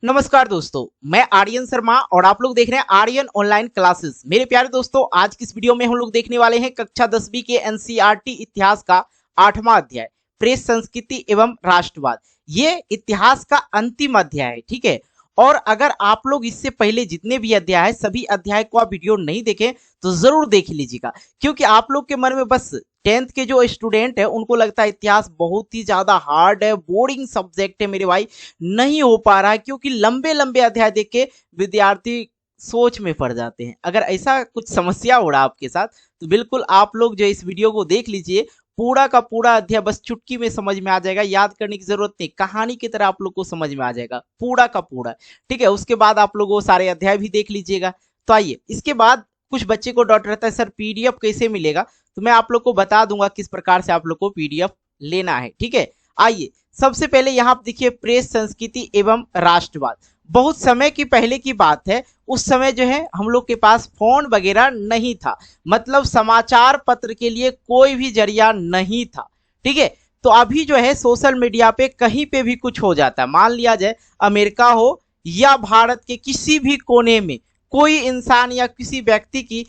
नमस्कार दोस्तों, मैं आर्यन शर्मा और आप लोग देख रहे हैं आर्यन ऑनलाइन क्लासेस। मेरे प्यारे दोस्तों, आज की इस वीडियो में हम लोग देखने वाले हैं कक्षा 10वीं के एनसीईआरटी इतिहास का 8वां अध्याय प्रेस संस्कृति एवं राष्ट्रवाद। ये इतिहास का अंतिम अध्याय है, ठीक है। और अगर आप लोग इससे पहले जितने भी अध्याय है सभी अध्याय को आप वीडियो नहीं देखें तो जरूर देख लीजिएगा, क्योंकि आप लोग के मन में बस 10th के जो स्टूडेंट है उनको लगता है इतिहास बहुत ही ज्यादा हार्ड है, बोरिंग सब्जेक्ट है मेरे भाई, नहीं हो पा रहा है, क्योंकि लंबे लंबे अध्याय देख के विद्यार्थी सोच में पड़ जाते हैं। अगर ऐसा कुछ समस्या हो रहा है आपके साथ तो बिल्कुल आप लोग जो इस वीडियो को देख लीजिए, पूरा का पूरा अध्याय बस चुटकी में समझ में आ जाएगा, याद करने की जरूरत नहीं, कहानी की तरह आप लोग को समझ में आ जाएगा पूरा का पूरा, ठीक है। उसके बाद आप लोग वो सारे अध्याय भी देख लीजिएगा। तो आइए, इसके बाद कुछ बच्चे को डाउट रहता है सर पीडीएफ कैसे मिलेगा, तो मैं आप लोग को बता दूंगा किस प्रकार से आप लोग को पीडीएफ लेना है, ठीक है। आइए, सबसे पहले यहाँ पर देखिए प्रेस संस्कृति एवं राष्ट्रवाद। बहुत समय की पहले की बात है, उस समय जो है हम लोग के पास फोन वगैरह नहीं था, मतलब समाचार पत्र के लिए कोई भी जरिया नहीं था, ठीक है। तो अभी जो है सोशल मीडिया पे कहीं पे भी कुछ हो जाता है, मान लिया जाए अमेरिका हो या भारत के किसी भी कोने में कोई इंसान या किसी व्यक्ति की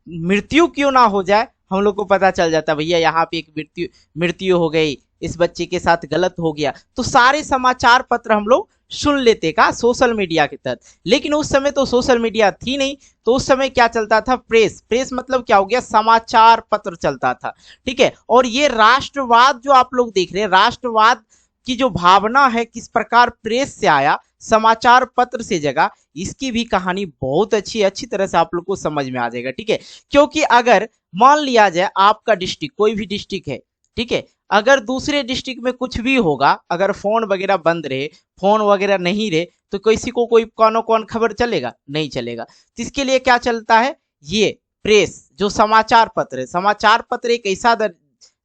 मृत्यु क्यों ना हो जाए, हम लोग को पता चल जाता है भैया यहाँ पे एक मृत्यु हो गई, इस बच्चे के साथ गलत हो गया, तो सारे समाचार पत्र हम लोग सुन लेते का सोशल मीडिया के तहत। लेकिन उस समय तो सोशल मीडिया थी नहीं, तो उस समय क्या चलता था, प्रेस मतलब क्या हो गया, समाचार पत्र चलता था, ठीक है। और ये राष्ट्रवाद जो आप लोग देख रहे हैं, राष्ट्रवाद की जो भावना है किस प्रकार प्रेस से आया, समाचार पत्र से जगह, इसकी भी कहानी बहुत अच्छी तरह से आप लोग को समझ में आ जाएगा, ठीक है। क्योंकि अगर मान लिया जाए आपका डिस्ट्रिक्ट, कोई भी डिस्ट्रिक्ट है, ठीक है, अगर दूसरे डिस्ट्रिक्ट में कुछ भी होगा, अगर फोन वगैरह बंद रहे, फोन वगैरह नहीं रहे, तो किसी को कोई कौन खबर चलेगा, नहीं चलेगा। तो इसके लिए क्या चलता है, ये प्रेस जो समाचार पत्र है, समाचार पत्र एक ऐसा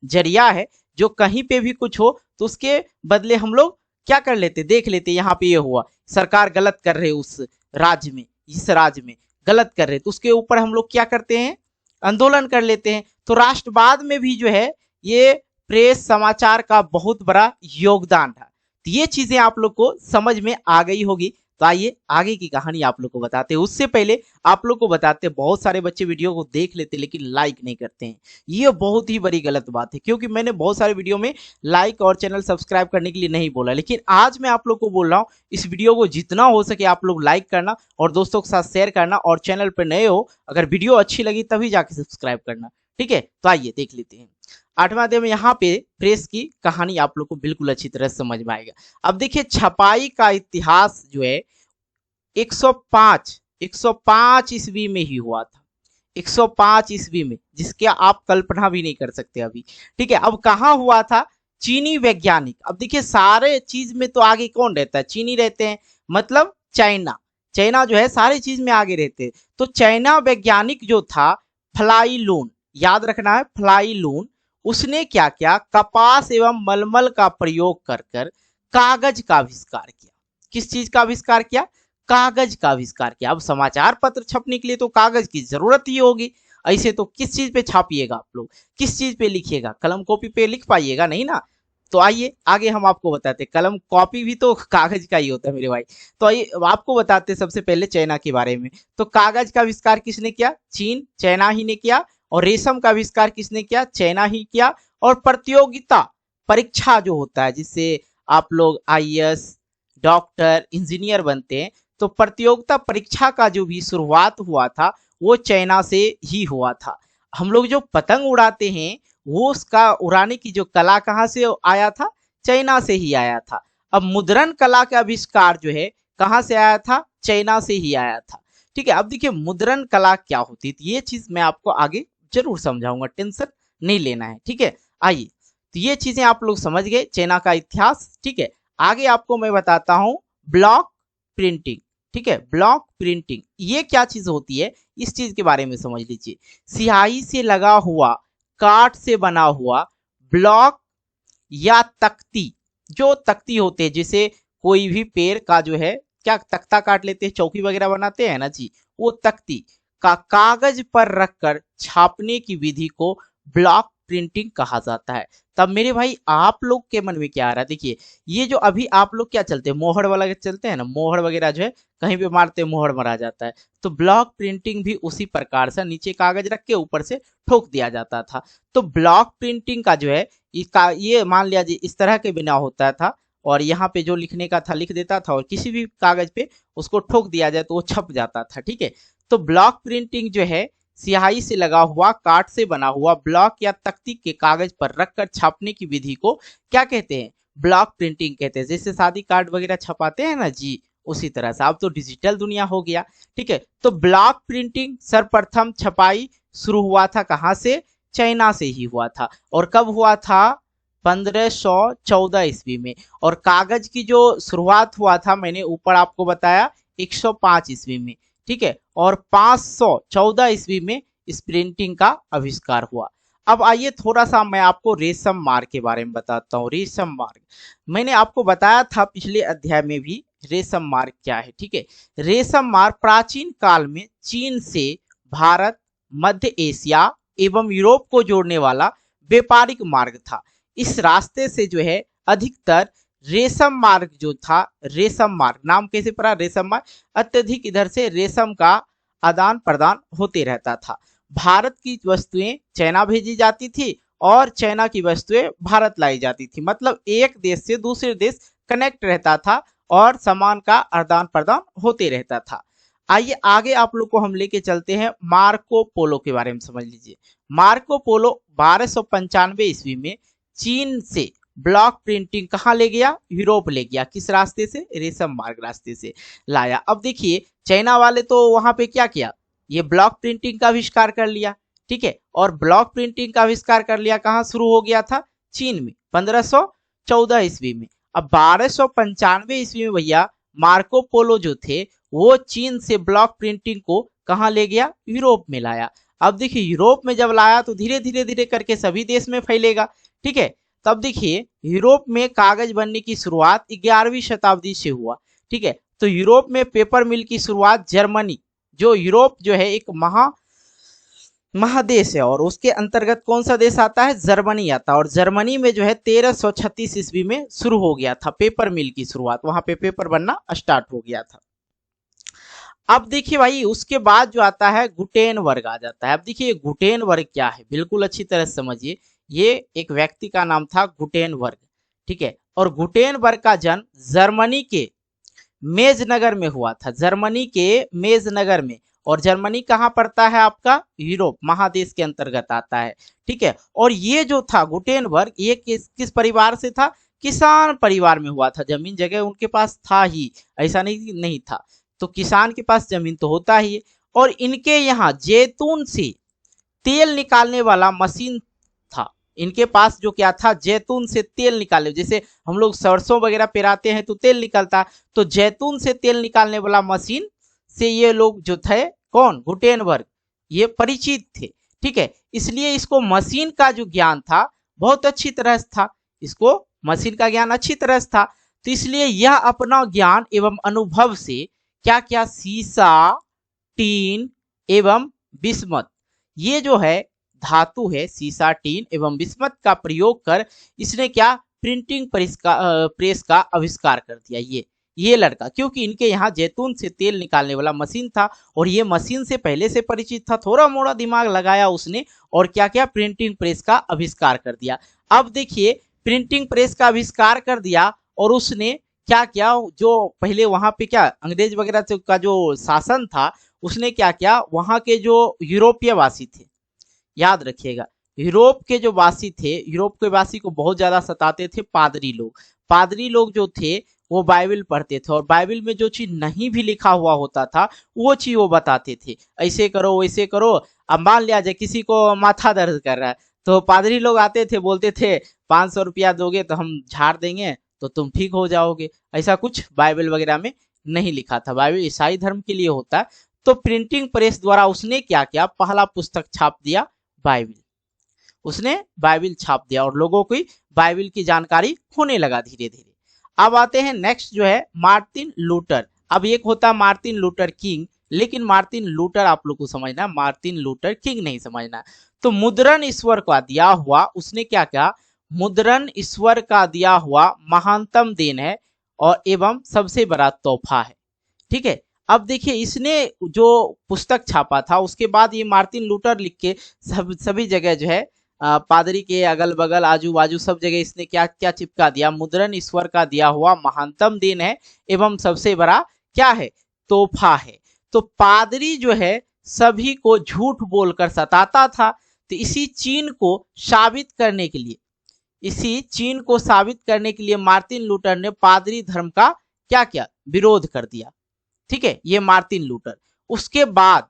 जरिया है जो कहीं पे भी कुछ हो तो उसके बदले हम लोग क्या कर लेते, देख लेते, यहाँ पे ये हुआ, सरकार गलत कर रहे उस राज्य में, इस राज्य में गलत कर रहे, तो उसके ऊपर हम लोग क्या करते हैं, आंदोलन कर लेते हैं। तो राष्ट्रवाद में भी जो है ये प्रेस समाचार का बहुत बड़ा योगदान था। तो ये चीजें आप लोग को समझ में आ गई होगी। तो आइए आगे की कहानी आप लोग को बताते हैं। उससे पहले आप लोग को बताते हैं, बहुत सारे बच्चे वीडियो को देख लेते लेकिन लाइक नहीं करते हैं, ये बहुत ही बड़ी गलत बात है, क्योंकि मैंने बहुत सारे वीडियो में लाइक और चैनल सब्सक्राइब करने के लिए नहीं बोला, लेकिन आज मैं आप लोग को बोल रहा हूँ इस वीडियो को जितना हो सके आप लोग लाइक करना और दोस्तों के साथ शेयर करना, और चैनल पर नए हो अगर वीडियो अच्छी लगी तभी जाके सब्सक्राइब करना, ठीक है। तो आइए देख लेते हैं 8वां अध्याय में यहाँ पे प्रेस की कहानी आप लोग को बिल्कुल अच्छी तरह से समझ में आएगा। अब देखिए, छपाई का इतिहास जो है 105 ईस्वी में ही हुआ था, 105 ईस्वी में, जिसके आप कल्पना भी नहीं कर सकते अभी, ठीक है। अब कहाँ हुआ था, चीनी वैज्ञानिक, अब देखिए सारे चीज में तो आगे कौन रहता है, चीनी रहते हैं, मतलब चाइना जो है सारी चीज में आगे रहते हैं। तो चाइना वैज्ञानिक जो था फ्लाई लून, याद रखना है फ्लाई लून, उसने क्या किया, कपास एवं मलमल का प्रयोग कर कर कागज का आविष्कार किया। किस चीज का आविष्कार किया, कागज का आविष्कार किया। अब समाचार पत्र छपने के लिए तो कागज की जरूरत ही होगी, ऐसे तो किस चीज पे छापिएगा आप लोग, किस चीज पे लिखिएगा, कलम कॉपी पे लिख पाइएगा नहीं ना। तो आइए आगे हम आपको बताते, कलम कॉपी भी तो कागज का ही होता है मेरे भाई। तो आइए आपको बताते सबसे पहले चाइना के बारे में। तो कागज का आविष्कार किसने किया, चाइना ही ने किया। और रेशम का आविष्कार किसने किया, चाइना ही किया। और प्रतियोगिता परीक्षा जो होता है जिससे आप लोग आईएएस, डॉक्टर, इंजीनियर बनते हैं, तो प्रतियोगिता परीक्षा का जो भी शुरुआत हुआ था वो चाइना से ही हुआ था। हम लोग जो पतंग उड़ाते हैं वो उसका उड़ाने की जो कला कहाँ से आया था, चाइना से ही आया था। अब मुद्रण कला का आविष्कार जो है कहाँ से आया था, चाइना से ही आया था, ठीक है। अब देखिए मुद्रण कला क्या होती थी, ये चीज मैं आपको आगे जरूर समझाऊंगा, टेंशन नहीं लेना है, ठीक है। आइए, तो ये चीजें आप लोग समझ गए, चाइना का इतिहास, ठीक है। आगे आपको मैं बताता हूं ब्लॉक प्रिंटिंग, ठीक है। ब्लॉक प्रिंटिंग ये क्या चीज होती है, इस चीज के बारे में समझ लीजिए। स्याही से लगा हुआ, काठ से बना हुआ ब्लॉक या तख्ती, जो तख्ती होते हैं, जैसे कोई भी पेड़ का जो है क्या तख्ता काट लेते हैं, चौकी वगैरह बनाते हैं ना जी, वो तख्ती का कागज पर रखकर छापने की विधि को ब्लॉक प्रिंटिंग कहा जाता है। तब मेरे भाई आप लोग के मन में क्या आ रहा है, देखिए ये जो अभी आप लोग क्या चलते हैं, मोहर वाला चलते हैं ना, मोहर वगैरह जो है कहीं पे मारते मोहर मरा जाता है, तो ब्लॉक प्रिंटिंग भी उसी प्रकार से नीचे कागज रख के ऊपर से ठोक दिया जाता था। तो ब्लॉक प्रिंटिंग का जो है इसका ये मान लिया जी इस तरह के बिना होता था, और यहाँ पे जो लिखने का था लिख देता था और किसी भी कागज पे उसको ठोक दिया जाए तो वो छप जाता था। ठीक है, तो ब्लॉक प्रिंटिंग जो है स्याही से लगा हुआ काठ से बना हुआ ब्लॉक या तख्ती के कागज पर रखकर छापने की विधि को क्या कहते हैं, ब्लॉक प्रिंटिंग कहते हैं। जैसे शादी कार्ड वगैरह छपाते हैं ना जी, उसी तरह से। अब तो डिजिटल दुनिया हो गया। ठीक है, तो ब्लॉक प्रिंटिंग सर्वप्रथम छपाई शुरू हुआ था कहाँ से, चाइना से ही हुआ था। और कब हुआ था, 1514 ईस्वी में। और कागज की जो शुरुआत हुआ था मैंने ऊपर आपको बताया 105 ईस्वी में। ठीक है, और 514 ईस्वी में इस प्रिंटिंग का आविष्कार हुआ। अब आइए थोड़ा सा मैं आपको रेशम मार्ग के बारे में बताता हूँ। रेशम मार्ग मैंने आपको बताया था पिछले अध्याय में भी, रेशम मार्ग क्या है। ठीक है, रेशम मार्ग प्राचीन काल में चीन से भारत, मध्य एशिया एवं यूरोप को जोड़ने वाला व्यापारिक मार्ग था। इस रास्ते से जो है अधिकतर रेशम मार्ग जो था, रेशम मार्ग नाम कैसे पड़ा, रेशम मार्ग, अत्यधिक इधर से रेशम का आदान प्रदान होते रहता था। भारत की वस्तुएं चाइना भेजी जाती थी और चाइना की वस्तुएं भारत लाई जाती थी। मतलब एक देश से दूसरे देश कनेक्ट रहता था और सामान का आदान प्रदान होते रहता था। आइए आगे आप लोग को हम लेके चलते हैं मार्को पोलो के बारे में समझ लीजिए। मार्को पोलो 1295 ईस्वी में चीन से ब्लॉक प्रिंटिंग कहाँ ले गया, यूरोप ले गया। किस रास्ते से, रेशम मार्ग रास्ते से लाया। अब देखिए चाइना वाले तो वहां पे क्या किया, ये ब्लॉक प्रिंटिंग का आविष्कार कर लिया। ठीक है, और ब्लॉक प्रिंटिंग का आविष्कार कर लिया कहाँ शुरू हो गया था, चीन में 1514 ईस्वी में। अब 1295 ईस्वी में भैया मार्को पोलो जो थे वो चीन से ब्लॉक प्रिंटिंग को कहाँ ले गया, यूरोप में लाया। अब देखिए यूरोप में जब लाया तो धीरे धीरे धीरे करके सभी देश में फैलेगा। ठीक है, तब देखिए यूरोप में कागज बनने की शुरुआत 11वीं शताब्दी से हुआ। ठीक है, तो यूरोप में पेपर मिल की शुरुआत जर्मनी, जो यूरोप जो है एक महादेश है और उसके अंतर्गत कौन सा देश आता है, जर्मनी आता है। और जर्मनी में जो है 1336 ईस्वी में शुरू हो गया था पेपर मिल की शुरुआत, वहां पे पेपर बनना स्टार्ट हो गया था। अब देखिए भाई उसके बाद जो आता है गुटेनबर्ग आ जाता है। अब देखिए गुटेनबर्ग क्या है, बिल्कुल अच्छी तरह से समझिए। ये एक व्यक्ति का नाम था गुटेनबर्ग। ठीक है, और गुटेनबर्ग का जन्म जर्मनी के मेजनगर में हुआ था, जर्मनी के मेजनगर में। और जर्मनी कहाँ पड़ता है आपका, यूरोप महादेश के अंतर्गत आता है। ठीक है, और ये जो था गुटेनबर्ग ये किस परिवार से था, किसान परिवार में हुआ था। जमीन जगह उनके पास था ही, ऐसा नहीं था। तो किसान के पास जमीन तो होता ही है। और इनके यहाँ जैतून से तेल निकालने वाला मशीन था। इनके पास जो क्या था, जैतून से तेल निकालने, जैसे हम लोग सरसों वगैरह पेराते हैं तो तेल निकलता, तो जैतून से तेल निकालने वाला मशीन से ये लोग जो थे, कौन, गुटेनबर्ग, ये परिचित थे। ठीक है, इसलिए इसको मशीन का जो ज्ञान था बहुत अच्छी तरह से था, इसको मशीन का ज्ञान अच्छी तरह से था। तो इसलिए यह अपना ज्ञान एवं अनुभव से क्या क्या सीसा, टीन एवं बिस्मत, ये जो है धातु है, सीसा, टीन एवं बिस्मत का प्रयोग कर इसने क्या प्रिंटिंग प्रेस का आविष्कार कर दिया। ये लड़का, क्योंकि इनके यहाँ जैतून से तेल निकालने वाला मशीन था और ये मशीन से पहले से परिचित था, थोड़ा मोड़ा दिमाग लगाया उसने और क्या क्या प्रिंटिंग प्रेस का आविष्कार कर दिया। अब देखिए प्रिंटिंग प्रेस का आविष्कार कर दिया और उसने क्या किया, जो पहले वहां पे क्या अंग्रेज वगैरह का जो शासन था उसने क्या किया, वहां के जो यूरोपीय वासी थे, याद रखिएगा यूरोप के जो वासी थे, यूरोप के वासी को बहुत ज्यादा सताते थे पादरी लोग। पादरी लोग जो थे वो बाइबल पढ़ते थे और बाइबल में जो चीज नहीं भी लिखा हुआ होता था वो चीज वो बताते थे, ऐसे करो वैसे करो। अब मान लिया जाए किसी को माथा दर्द कर रहा है तो पादरी लोग आते थे, बोलते थे 500 रुपया दोगे तो हम झाड़ देंगे तो तुम ठीक हो जाओगे। ऐसा कुछ बाइबल वगैरह में नहीं लिखा था, बाइबल ईसाई धर्म के लिए होता है। तो प्रिंटिंग प्रेस द्वारा उसने क्या किया, पहला पुस्तक छाप दिया बाइबल, उसने बाइबल छाप दिया और लोगों को बाइबल की जानकारी होने लगा धीरे धीरे। अब आते हैं नेक्स्ट जो है मार्टिन लूथर। अब एक होता मार्टिन लूथर किंग, लेकिन मार्टिन लूथर आप लोग को समझना है, मार्टिन लूथर किंग नहीं समझना है। तो मुद्रण ईश्वर का दिया हुआ, उसने क्या किया, मुद्रण ईश्वर का दिया हुआ महानतम देन है और एवं सबसे बड़ा तोहफा है। ठीक है, अब देखिए इसने जो पुस्तक छापा था उसके बाद ये मार्टिन लूथर लिख के सभी जगह जो है पादरी के अगल बगल आजू बाजू सब जगह इसने क्या क्या चिपका दिया, मुद्रण ईश्वर का दिया हुआ महानतम देन है एवं सबसे बड़ा क्या है, तोहफा है। तो पादरी जो है सभी को झूठ बोलकर सताता था। तो इसी चीन को साबित करने के लिए, मार्टिन लूथर ने पादरी धर्म का क्या किया, विरोध कर दिया। ठीक है, ये मार्टिन लूथर। उसके बाद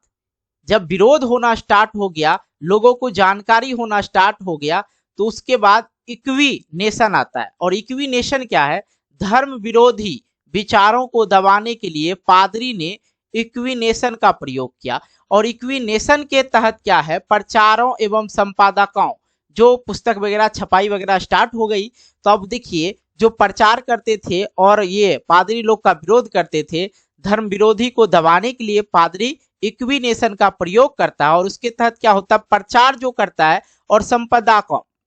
जब विरोध होना स्टार्ट हो गया, लोगों को जानकारी होना स्टार्ट हो गया, तो उसके बाद इक्विनेशन आता है। और इक्विनेशन क्या है, धर्म विरोधी विचारों को दबाने के लिए पादरी ने इक्विनेशन का प्रयोग किया। और इक्विनेशन के तहत क्या है, प्रचारों एवं संपादकों, जो पुस्तक वगैरह छपाई वगैरह स्टार्ट हो गई। तो अब देखिए जो प्रचार करते थे और ये पादरी लोग का विरोध करते थे, धर्म विरोधी को दबाने के लिए पादरी इक्विनेशन का प्रयोग करता है। और उसके तहत क्या होता है, प्रचार जो करता है और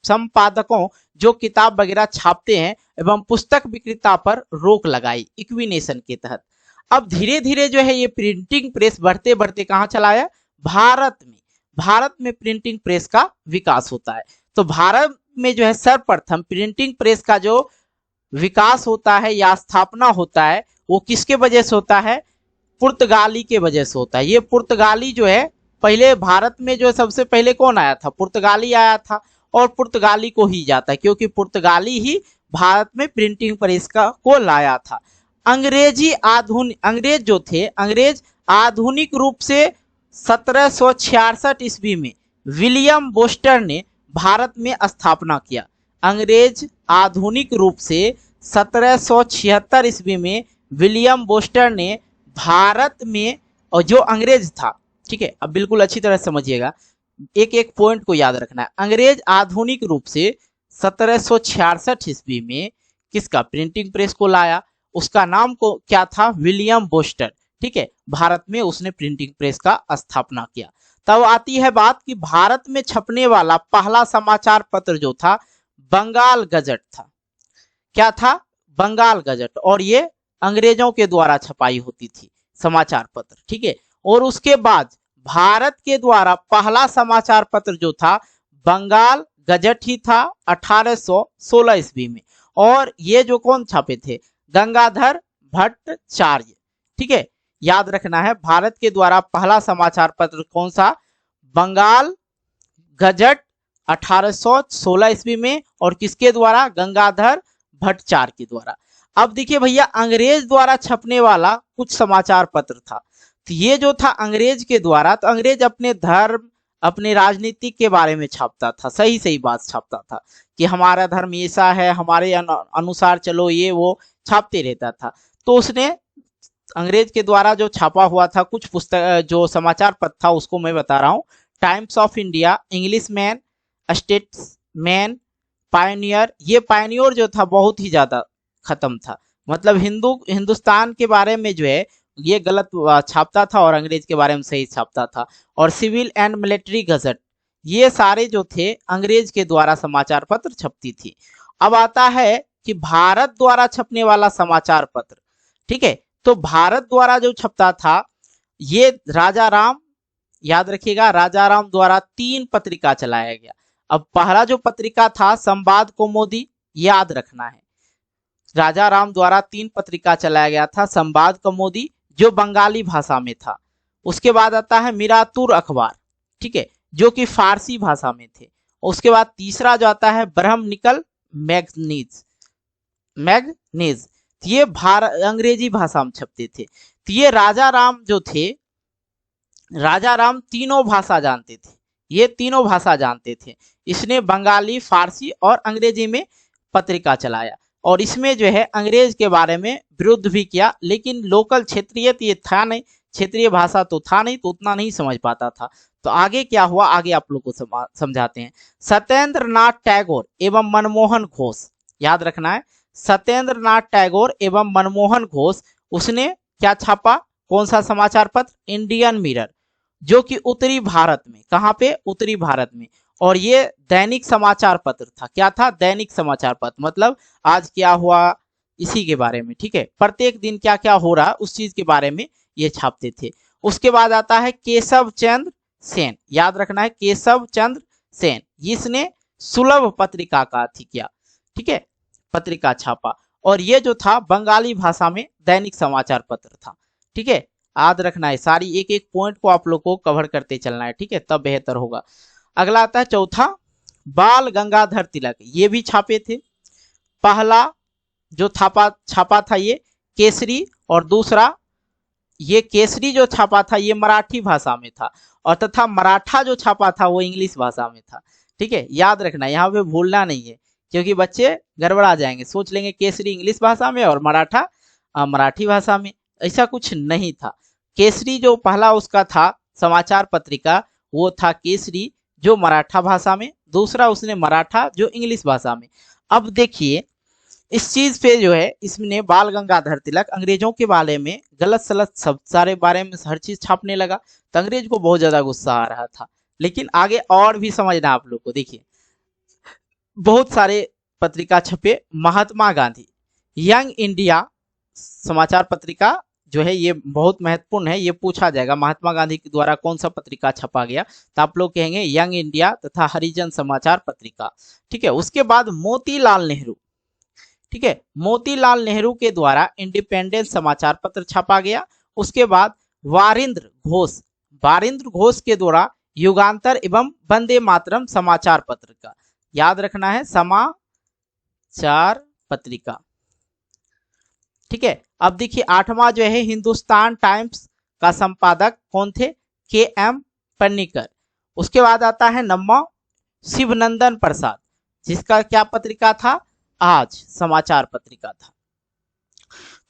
संपादकों जो किताब वगैरह छापते हैं एवं पुस्तक विक्रेता पर रोक लगाई इक्विनेशन के तहत। अब धीरे धीरे जो है ये प्रिंटिंग प्रेस बढ़ते बढ़ते कहाँ चला आया, भारत में प्रिंटिंग प्रेस का विकास होता है। तो भारत में जो है सर्वप्रथम प्रिंटिंग प्रेस का जो विकास होता है या स्थापना होता है वो किसके वजह से होता है, पुर्तगाली के वजह से होता है। ये पुर्तगाली जो है पहले भारत में जो सबसे पहले कौन आया था, पुर्तगाली आया था। और पुर्तगाली को ही जाता है क्योंकि पुर्तगाली ही भारत में प्रिंटिंग प्रेस को लाया था। अंग्रेज जो थे, अंग्रेज आधुनिक रूप से 1766 ईस्वी में विलियम बोस्टर ने भारत में स्थापना किया। अंग्रेज आधुनिक रूप से 1776 ईस्वी में विलियम बोस्टर ने भारत में, और जो अंग्रेज था, ठीक है, अब बिल्कुल अच्छी तरह समझिएगा, एक एक पॉइंट को याद रखना है। अंग्रेज आधुनिक रूप से 1766 ईस्वी में किसका, प्रिंटिंग प्रेस को लाया। उसका नाम को क्या था, विलियम बोस्टर। ठीक है, भारत में उसने प्रिंटिंग प्रेस का स्थापना किया। तब आती है बात कि भारत में छपने वाला पहला समाचार पत्र जो था बंगाल गजट था। क्या था, बंगाल गजट। और ये अंग्रेजों के द्वारा छपाई होती थी समाचार पत्र। ठीक है, और उसके बाद भारत के द्वारा पहला समाचार पत्र जो था बंगाल गजट ही था 1816 ईस्वी में। और ये जो कौन छापे थे, गंगाधर भट्टाचार्य। ठीक है, याद रखना है, भारत के द्वारा पहला समाचार पत्र कौन सा, बंगाल गजट 1816 ईस्वी में। और किसके द्वारा, गंगाधर भट्टाचार्य के द्वारा। अब देखिए भैया, अंग्रेज द्वारा छपने वाला कुछ समाचार पत्र था। तो ये जो था अंग्रेज के द्वारा, तो अंग्रेज अपने धर्म, अपने राजनीति के बारे में छापता था, सही सही बात छापता था कि हमारा धर्म ऐसा है, हमारे अनुसार चलो, ये वो छापते रहता था। तो उसने अंग्रेज के द्वारा जो छापा हुआ था कुछ पुस्तक, जो समाचार पत्र था उसको मैं बता रहा हूँ। Times of India, English man, statesman, Pioneer. ये पायनियर जो था बहुत ही ज्यादा खत्म था, मतलब हिंदुस्तान के बारे में जो है ये गलत छापता था और अंग्रेज के बारे में सही छापता था। और सिविल एंड मिलिट्री गजट, ये सारे जो थे अंग्रेज के द्वारा समाचार पत्र छपती थी। अब आता है कि भारत द्वारा छपने वाला समाचार पत्र। ठीक है, तो भारत द्वारा जो छपता था ये राजा राम, याद रखिएगा, राजा राम द्वारा 3 पत्रिका चलाया गया। अब पहला जो पत्रिका था संवाद कौमुदी, याद रखना है, राजा राम द्वारा 3 पत्रिका चलाया गया था, संवाद कौमुदी जो बंगाली भाषा में था। उसके बाद आता है मिरातुर अखबार, ठीक है, जो कि फारसी भाषा में थे। उसके बाद तीसरा जो आता है ब्रह्मनिकल मैगनीज, ये अंग्रेजी भाषा में छपते थे। तो ये राजा राम जो थे, राजा राम तीनों भाषा जानते थे, ये तीनों भाषा जानते थे। इसने बंगाली, फारसी और अंग्रेजी में पत्रिका चलाया। और इसमें जो है अंग्रेज के बारे में विरुद्ध भी किया, लेकिन लोकल क्षेत्रीय तो ये था नहीं, क्षेत्रीय भाषा तो था नहीं, तो उतना नहीं समझ पाता था। तो आगे क्या हुआ, आगे आप लोग को समझाते हैं। सत्येंद्र नाथ टैगोर एवं मनमोहन घोष, याद रखना है, सत्येंद्र नाथ टैगोर एवं मनमोहन घोष, उसने क्या छापा, कौन सा समाचार पत्र? इंडियन मिरर, जो कि उत्तरी भारत में, कहाँ पे? उत्तरी भारत में। और ये दैनिक समाचार पत्र था। क्या था? दैनिक समाचार पत्र, मतलब आज क्या हुआ इसी के बारे में, ठीक है, प्रत्येक दिन क्या क्या हो रहा उस चीज के बारे में ये छापते थे। उसके बाद आता है केशव चंद्र सेन, याद रखना है केशव चंद्र सेन, इसने सुलभ पत्रिका का थी क्या, ठीक है, पत्रिका छापा। और ये जो था बंगाली भाषा में दैनिक समाचार पत्र था, ठीक है, याद रखना है, सारी एक एक पॉइंट को आप लोग को कवर करते चलना है, ठीक है, तब बेहतर होगा। अगला आता है चौथा, बाल गंगाधर तिलक, ये भी छापे थे। पहला जो छापा था ये केसरी, और दूसरा ये केसरी जो छापा था ये मराठी भाषा में था, और तथा मराठा जो छापा था वो इंग्लिश भाषा में था, ठीक है, याद रखना, यहाँ पे भूलना नहीं है, क्योंकि बच्चे गड़बड़ा जाएंगे, सोच लेंगे केसरी इंग्लिश भाषा में और मराठा मराठी भाषा में। ऐसा कुछ नहीं था। केसरी जो पहला उसका था समाचार पत्रिका, वो था केसरी जो मराठा भाषा में, दूसरा उसने मराठा जो इंग्लिश भाषा में। अब देखिए इस चीज पे जो है इसने बाल गंगाधर तिलक अंग्रेजों के बारे में गलत सलत सब सारे बारे में हर चीज छापने लगा, तो अंग्रेज को बहुत ज्यादा गुस्सा आ रहा था। लेकिन आगे और भी समझना आप लोग को, देखिए बहुत सारे पत्रिका छपे। महात्मा गांधी यंग इंडिया समाचार पत्रिका जो है ये बहुत महत्वपूर्ण है, ये पूछा जाएगा महात्मा गांधी के द्वारा कौन सा पत्रिका छपा गया, तो आप लोग कहेंगे यंग इंडिया तथा हरिजन समाचार पत्रिका, ठीक है। उसके बाद मोतीलाल नेहरू, ठीक है, मोतीलाल नेहरू के द्वारा इंडिपेंडेंस समाचार पत्र छापा गया। उसके बाद वारिंद्र घोष के द्वारा युगांतर एवं वंदे मातरम समाचार पत्र का, याद रखना है, समाचार पत्रिका, ठीक है। अब देखिए आठवां जो है हिंदुस्तान टाइम्स का संपादक कौन थे? के.एम. पन्नीकर। उसके बाद आता है नौवां शिवनंदन प्रसाद, जिसका क्या पत्रिका था? आज समाचार पत्रिका था।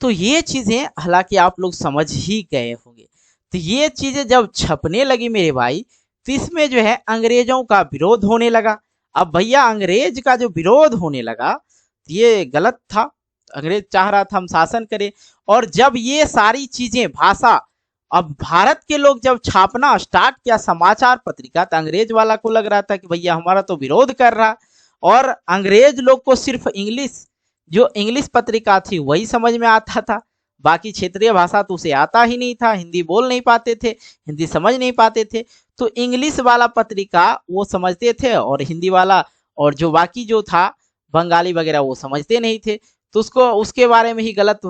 तो ये चीजें हालांकि आप लोग समझ ही गए होंगे। तो ये चीजें जब छपने लगी मेरे भाई, तो इसमें जो है अंग्रेजों का विरोध होने लगा। अब भैया अंग्रेज का जो विरोध होने लगा ये गलत था, अंग्रेज चाह रहा था हम शासन करें। और जब ये सारी चीजें भाषा, अब भारत के लोग जब छापना स्टार्ट किया समाचार पत्रिका, तो अंग्रेज वाला को लग रहा था कि भैया हमारा तो विरोध कर रहा, और अंग्रेज लोग को सिर्फ इंग्लिश पत्रिका थी वही समझ में आता था, बाकी क्षेत्रीय भाषा तो उसे आता ही नहीं था, हिंदी बोल नहीं पाते थे, हिंदी समझ नहीं पाते थे। तो इंग्लिश वाला पत्रिका वो समझते थे, और हिंदी वाला और जो बाकी जो था बंगाली वगैरह वो समझते नहीं थे। तो उसके बारे में ही गलत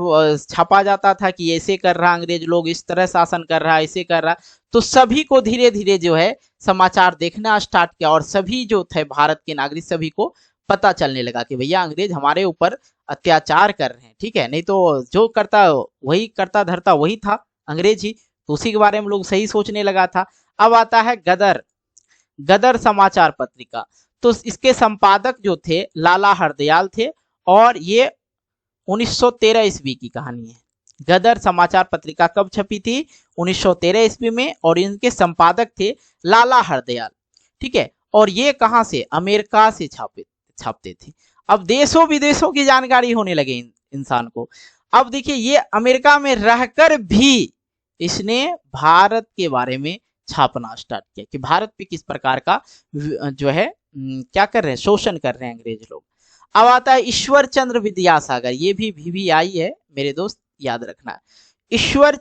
छापा जाता था कि ऐसे कर रहा अंग्रेज लोग, इस तरह शासन कर रहा, ऐसे कर रहा। तो सभी को धीरे धीरे जो है समाचार देखना स्टार्ट किया, और सभी जो थे भारत के नागरिक सभी को पता चलने लगा कि भैया अंग्रेज हमारे ऊपर अत्याचार कर रहे हैं, ठीक है, नहीं तो जो करता वही करता धरता वही था अंग्रेज ही, तो उसी के बारे में लोग सही सोचने लगा था। अब आता है गदर समाचार पत्रिका। तो इसके संपादक जो थे लाला हरदयाल थे, और ये 1913 ईस्वी की कहानी है। गदर समाचार पत्रिका कब छपी थी? 1913 ईस्वी में, और इनके संपादक थे लाला हरदयाल, ठीक है। और ये कहां से? अमेरिका से छापते थे। अब देशों विदेशों की जानकारी होने लगे इंसान को। अब देखिए ये अमेरिका में रहकर भी इसने भारत के बारे में छापना स्टार्ट किया कि भारत पे किस प्रकार का जो है क्या कर रहे हैं, शोषण कर रहे हैं अंग्रेज लोग। अब आता है ईश्वर चंद्र विद्यासागर, ये भी VVI है मेरे दोस्त, याद रखना है। ईश्वर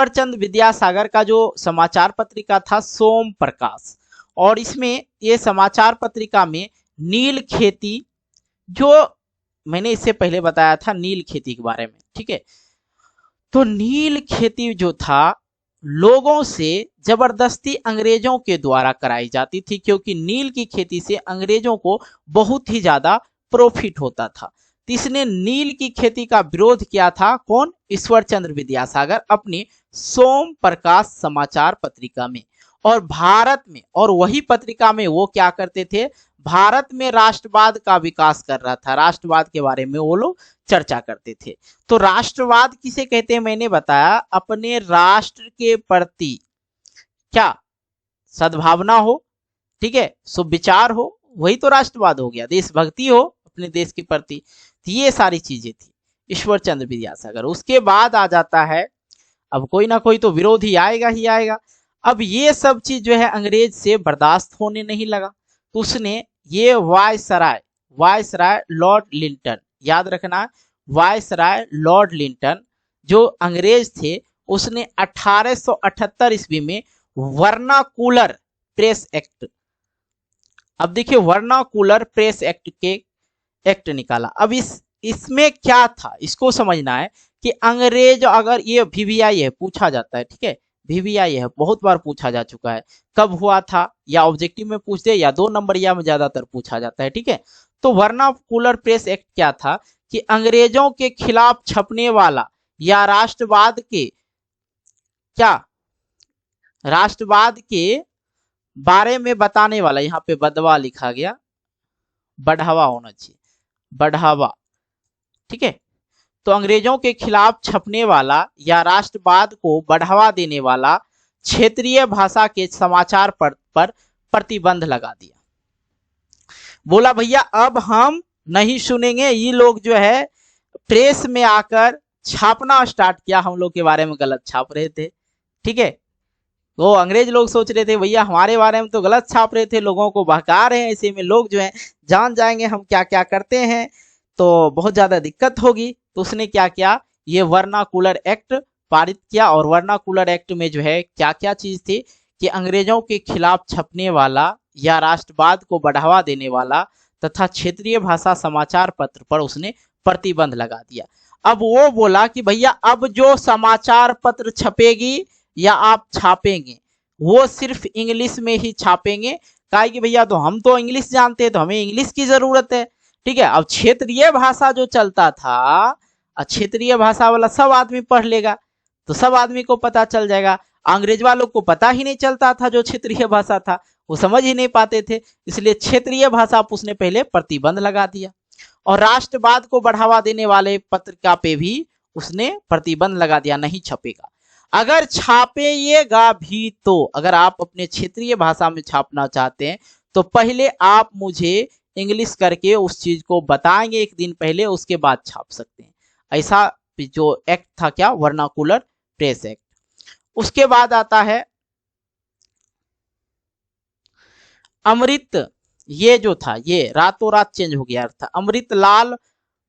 चंद्र विद्यासागर का जो समाचार पत्रिका था सोम प्रकाश, और इसमें ये समाचार पत्रिका में नील खेती, जो मैंने इससे पहले बताया था नील खेती के बारे में, ठीक है। तो नील खेती जो था लोगों से जबरदस्ती अंग्रेजों के द्वारा कराई जाती थी, क्योंकि नील की खेती से अंग्रेजों को बहुत ही ज्यादा प्रॉफिट होता था। तो इसने नील की खेती का विरोध किया था कौन? ईश्वर चंद्र विद्यासागर अपनी सोम प्रकाश समाचार पत्रिका में। और भारत में, और वही पत्रिका में वो क्या करते थे, भारत में राष्ट्रवाद का विकास कर रहा था, राष्ट्रवाद के बारे में वो लोग चर्चा करते थे। तो राष्ट्रवाद किसे कहते हैं मैंने बताया, अपने राष्ट्र के प्रति क्या सद्भावना हो, ठीक है, सुविचार हो, वही तो राष्ट्रवाद हो गया, देशभक्ति हो अपने देश के प्रति। तो ये सारी चीजें थी, ईश्वर चंद्र विद्यासागर। उसके बाद आ जाता है, अब कोई ना कोई तो विरोधी आएगा ही आएगा। अब ये सब चीज जो है अंग्रेज से बर्दाश्त होने नहीं लगा, तो उसने ये वायसराय लॉर्ड लिंटन, याद रखना, वायसराय लॉर्ड लिंटन जो अंग्रेज थे, उसने 1878 ईस्वी में वर्नाकुलर प्रेस एक्ट, अब देखिए वर्नाकुलर प्रेस एक्ट निकाला। अब इसमें क्या था इसको समझना है कि अंग्रेज, अगर ये वीवीआई है, पूछा जाता है, ठीक है, वीवीआई है, बहुत बार पूछा जा चुका है, कब हुआ था, या ऑब्जेक्टिव में पूछ दे या 2 नंबर या में ज्यादातर पूछा जाता है, ठीक है। तो वर्नाकुलर प्रेस एक्ट क्या था कि अंग्रेजों के खिलाफ छपने वाला या राष्ट्रवाद के बारे में बताने वाला, यहाँ पे बदवा लिखा गया, बढ़ावा होना चाहिए, बढ़ावा, ठीक है। तो अंग्रेजों के खिलाफ छपने वाला या राष्ट्रवाद को बढ़ावा देने वाला क्षेत्रीय भाषा के समाचार पर प्रतिबंध लगा दिया। बोला भैया अब हम नहीं सुनेंगे, ये लोग जो है प्रेस में आकर छापना स्टार्ट किया, हम लोग के बारे में गलत छाप रहे थे, ठीक है। तो अंग्रेज लोग सोच रहे थे भैया हमारे बारे में तो गलत छाप रहे थे, लोगों को बहका रहे हैं, ऐसे में लोग जो है जान जाएंगे हम क्या क्या करते हैं, तो बहुत ज्यादा दिक्कत होगी। तो उसने क्या किया, ये वर्नाकुलर एक्ट पारित किया। और वर्नाकुलर एक्ट में जो है क्या क्या चीज थी कि अंग्रेजों के खिलाफ छपने वाला या राष्ट्रवाद को बढ़ावा देने वाला तथा क्षेत्रीय भाषा समाचार पत्र पर उसने प्रतिबंध लगा दिया। अब वो बोला कि भैया अब जो समाचार पत्र छपेगी या आप छापेंगे वो सिर्फ इंग्लिश में ही छापेंगे, कहा कि भैया तो हम तो इंग्लिश जानते हैं, तो हमें इंग्लिश की जरूरत है, ठीक है। अब क्षेत्रीय भाषा जो चलता था, क्षेत्रीय भाषा वाला सब आदमी पढ़ लेगा तो सब आदमी को पता चल जाएगा। अंग्रेज वालों को पता ही नहीं चलता था, जो क्षेत्रीय भाषा था वो समझ ही नहीं पाते थे, इसलिए क्षेत्रीय भाषा पर उसने पहले प्रतिबंध लगा दिया। और राष्ट्रवाद को बढ़ावा देने वाले पत्रिका पे भी उसने प्रतिबंध लगा दिया, नहीं छपेगा। अगर छापेगा भी तो, अगर आप अपने क्षेत्रीय भाषा में छापना चाहते हैं तो पहले आप मुझे इंग्लिश करके उस चीज को बताएंगे एक दिन पहले, उसके बाद छाप सकते हैं। ऐसा जो एक्ट था क्या, वर्नाकुलर प्रेस एक्ट। उसके बाद आता है अमृत, ये जो था ये रातों रात चेंज हो गया था, अमृतलाल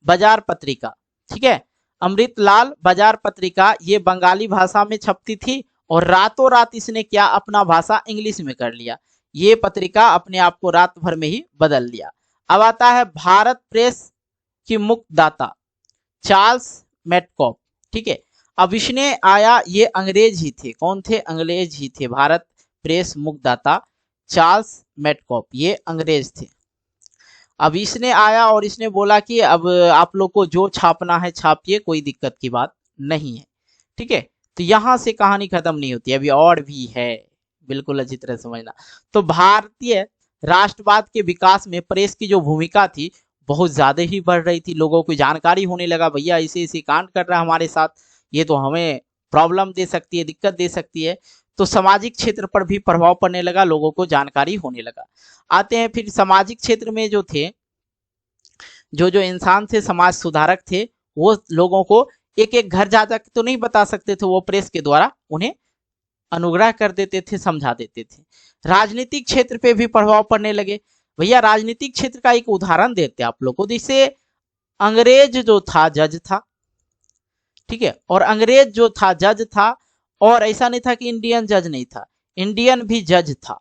बाजार पत्रिका, ठीक है। अमृतलाल बाजार पत्रिका ये बंगाली भाषा में छपती थी और रातों रात इसने क्या अपना भाषा इंग्लिश में कर लिया, ये पत्रिका अपने आप को रात भर में ही बदल लिया। अब आता है भारत प्रेस की मुक्तदाता चार्ल्स मेटकॉप, ठीक है। अब इसने आया, ये अंग्रेज ही थे, कौन थे, अंग्रेज ही थे। भारत प्रेस मुक्तदाता चार्ल्स मेटकॉप ये अंग्रेज थे। अब इसने आया और इसने बोला कि अब आप लोग को जो छापना है छापिए, कोई दिक्कत की बात नहीं है, ठीक है। तो यहां से कहानी खत्म नहीं होती, अभी और भी है, बिल्कुल अच्छी तरह समझना। तो भारतीय राष्ट्रवाद के विकास में प्रेस की जो भूमिका थी बहुत ज्यादा ही बढ़ रही थी, लोगों को जानकारी होने लगा भैया ऐसे ऐसे कांड कर रहा है हमारे साथ, ये तो हमें प्रॉब्लम दे सकती है, दिक्कत दे सकती है। तो सामाजिक क्षेत्र पर भी प्रभाव पड़ने लगा, लोगों को जानकारी होने लगा। आते हैं फिर सामाजिक क्षेत्र में जो थे, जो जो इंसान थे, समाज सुधारक थे, वो लोगों को एक एक घर जा जा तो नहीं बता सकते थे, वो प्रेस के द्वारा उन्हें अनुग्रह कर देते थे, समझा देते थे। राजनीतिक क्षेत्र पे भी प्रभाव पड़ने लगे। भैया राजनीतिक क्षेत्र का एक उदाहरण देते हैं आप लोग को, जैसे अंग्रेज जो था जज था, ठीक है, और अंग्रेज जो था जज था, और ऐसा नहीं था कि इंडियन जज नहीं था, इंडियन भी जज था।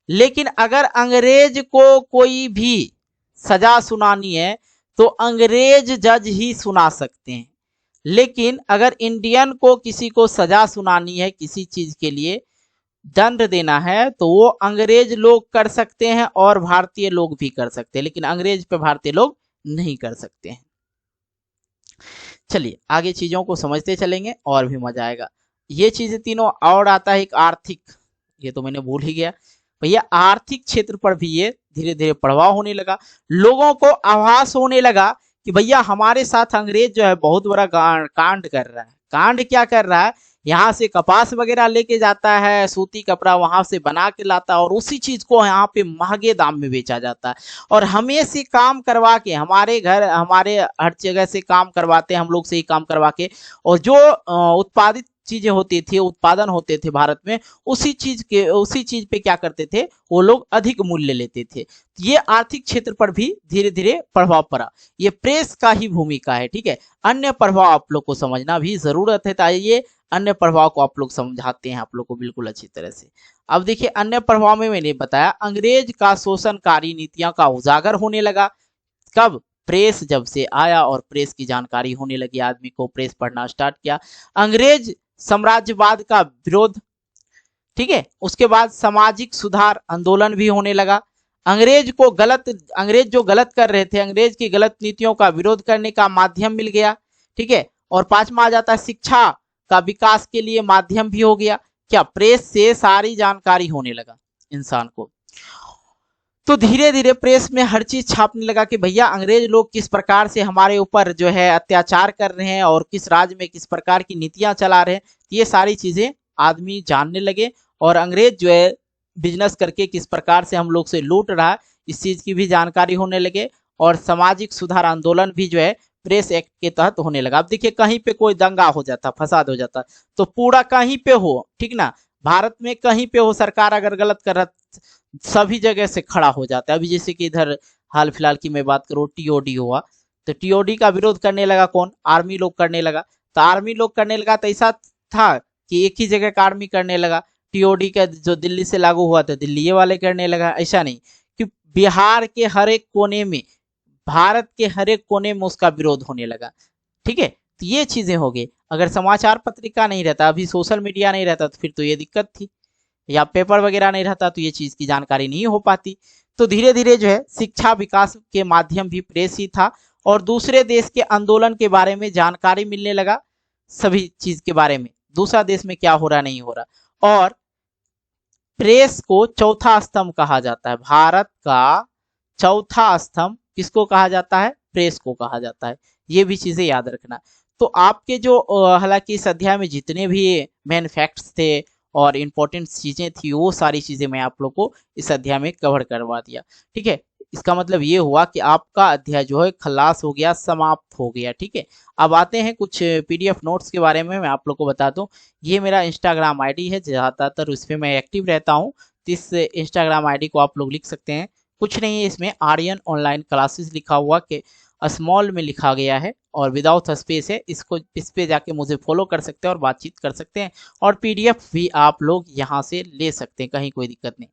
लेकिन अगर अंग्रेज को कोई भी सजा सुनानी है तो अंग्रेज जज ही सुना सकते हैं, लेकिन अगर इंडियन को किसी को सजा सुनानी है, किसी चीज के लिए दंड देना है, तो वो अंग्रेज लोग कर सकते हैं और भारतीय लोग भी कर सकते हैं, लेकिन अंग्रेज पे भारतीय लोग नहीं कर सकते हैं। चलिए आगे चीजों को समझते चलेंगे और भी मजा आएगा। ये चीजें तीनों, और आता है एक आर्थिक, ये तो मैंने भूल ही गया भैया, आर्थिक क्षेत्र पर भी ये धीरे धीरे प्रभाव होने लगा। लोगों को आभास होने लगा कि भैया हमारे साथ अंग्रेज जो है बहुत बड़ा कांड कर रहा है। कांड क्या कर रहा है, यहाँ से कपास वगैरह लेके जाता है, सूती कपड़ा वहां से बना के लाता है और उसी चीज को यहाँ पे महंगे दाम में बेचा जाता है। और हमें से काम करवा के, हमारे घर हमारे हर जगह से काम करवाते हैं, हम लोग से ही काम करवा के, और जो उत्पादित चीजें होती थी, उत्पादन होते थे भारत में, उसी चीज पे क्या करते थे वो लोग, अधिक मूल्य लेते थे। ये आर्थिक क्षेत्र पर भी धीरे धीरे प्रभाव पड़ा। ये प्रेस का ही भूमिका है, ठीक है। अन्य प्रभाव आप लोग को समझना भी जरूरत है, ताकि ये अन्य प्रभाव को आप लोग समझाते हैं आप लोग को बिल्कुल अच्छी तरह से। अब देखिए अन्य प्रभाव में मैंने बताया, अंग्रेज का शोषणकारी नीतियों का उजागर होने लगा। कब? प्रेस जब से आया और प्रेस की जानकारी होने लगी, आदमी को प्रेस पढ़ना स्टार्ट किया। अंग्रेज साम्राज्यवाद का विरोध, ठीक है। उसके बाद सामाजिक सुधार आंदोलन भी होने लगा। अंग्रेज जो गलत कर रहे थे, अंग्रेज की गलत नीतियों का विरोध करने का माध्यम मिल गया, ठीक है। और पांचवा आ जाता है शिक्षा का विकास के लिए माध्यम भी हो गया। क्या? प्रेस से सारी जानकारी होने लगा इंसान को। तो धीरे धीरे प्रेस में हर चीज छापने लगा कि भैया अंग्रेज लोग किस प्रकार से हमारे ऊपर जो है अत्याचार कर रहे हैं और किस राज्य में किस प्रकार की नीतियां चला रहे हैं, ये सारी चीजें आदमी जानने लगे। और अंग्रेज जो है बिजनेस करके किस प्रकार से हम लोग से लूट रहा है, इस चीज की भी जानकारी होने लगे। और सामाजिक सुधार आंदोलन भी जो है प्रेस एक्ट के तहत होने लगा। अब देखिए कहीं पे कोई दंगा हो जाता, फसाद हो जाता, तो पूरा कहीं पे हो, ठीक ना, भारत में कहीं पे हो, सरकार अगर गलत कर रहा, सभी जगह से खड़ा हो जाता है। अभी जैसे कि इधर हाल फिलहाल की मैं बात करूँ, टीओडी हुआ, तो टीओडी का विरोध करने लगा कौन? आर्मी लोग करने लगा। तो आर्मी लोग करने लगा तो ऐसा था कि एक ही जगह का आर्मी करने लगा। टीओडी का जो दिल्ली से लागू हुआ था, दिल्ली ये वाले करने लगा, ऐसा नहीं कि बिहार के हर एक कोने में, भारत के हर एक कोने में उसका विरोध होने लगा, ठीक है। तो ये चीजें हो गई। अगर समाचार पत्रिका नहीं रहता, अभी सोशल मीडिया नहीं रहता, तो फिर तो ये दिक्कत थी, या पेपर वगैरह नहीं रहता तो ये चीज की जानकारी नहीं हो पाती। तो धीरे धीरे जो है शिक्षा विकास के माध्यम भी प्रेस ही था, और दूसरे देश के आंदोलन के बारे में जानकारी मिलने लगा, सभी चीज के बारे में, दूसरा देश में क्या हो रहा नहीं हो रहा। और प्रेस को चौथा स्तंभ कहा जाता है। भारत का चौथा स्तंभ किसको कहा जाता है? प्रेस को कहा जाता है। ये भी चीजें याद रखना। तो आपके जो हालांकि इस अध्याय में जितने भी मेन फैक्ट्स थे और इम्पोर्टेंट चीजें थी, वो सारी चीजें मैं आप लोग को इस अध्याय में कवर करवा दिया, ठीक है। इसका मतलब ये हुआ कि आपका अध्याय जो है खलास हो गया, समाप्त हो गया, ठीक है। अब आते हैं कुछ पीडीएफ नोट्स के बारे में। मैं आप लोग को बता दूं, ये मेरा इंस्टाग्राम आईडी है, ज्यादातर उस पर मैं एक्टिव रहता हूँ। तो इस इंस्टाग्राम आईडी को आप लोग लिख सकते हैं, कुछ नहीं है इसमें, आर्यन ऑनलाइन क्लासेस लिखा हुआ के स्मॉल में लिखा गया है और विदाउट स्पेस है। इसको इस पे जाके मुझे फॉलो कर सकते हैं और बातचीत कर सकते हैं, और पीडीएफ भी आप लोग यहाँ से ले सकते हैं, कहीं कोई दिक्कत नहीं।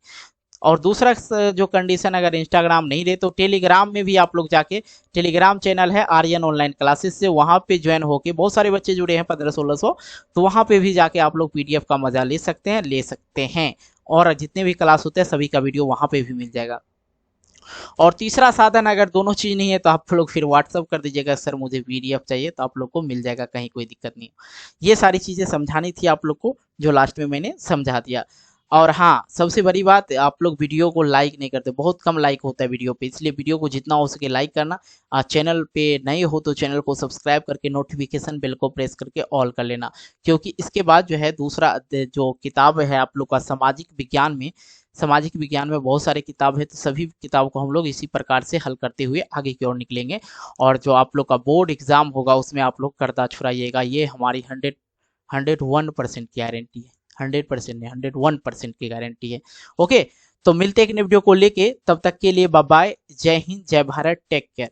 और दूसरा जो कंडीशन, अगर इंस्टाग्राम नहीं रहे तो टेलीग्राम में भी आप लोग जाके, टेलीग्राम चैनल है आर्यन ऑनलाइन क्लासेस से, वहाँ पे ज्वाइन होके बहुत सारे बच्चे जुड़े हैं 1500-1600, तो वहाँ पे भी जाके आप लोग पीडीएफ का मजा ले सकते हैं। और जितने भी क्लास होते हैं सभी का वीडियो वहाँ पे भी मिल जाएगा। और तीसरा साधन, अगर दोनों चीज नहीं है तो आप लोग फिर व्हाट्सअप कर दीजिएगा, सर मुझे पीडीएफ चाहिए, तो आप लोग को मिल जाएगा, कहीं कोई दिक्कत नहीं। ये सारी चीजें समझानी थी आप लोग को, जो लास्ट में मैंने समझा दिया। और हाँ, सबसे बड़ी बात, आप लोग वीडियो को लाइक नहीं करते, बहुत कम लाइक होता है वीडियो पे, इसलिए वीडियो को जितना हो सके लाइक करना। चैनल पे नए हो तो चैनल को सब्सक्राइब करके नोटिफिकेशन बेल को प्रेस करके ऑल कर लेना, क्योंकि इसके बाद जो है दूसरा जो किताब है आप लोग का सामाजिक विज्ञान में बहुत सारे किताब है, तो सभी किताब को हम लोग इसी प्रकार से हल करते हुए आगे की ओर निकलेंगे। और जो आप लोग का बोर्ड एग्जाम होगा उसमें आप लोग करता छुड़ाइएगा, ये हमारी 101% की गारंटी है, 100% नहीं 101% की गारंटी है। ओके, तो मिलते हैं एक नई वीडियो को लेके, तब तक के लिए बाय बाय, जय हिंद, जय भारत, टेक केयर।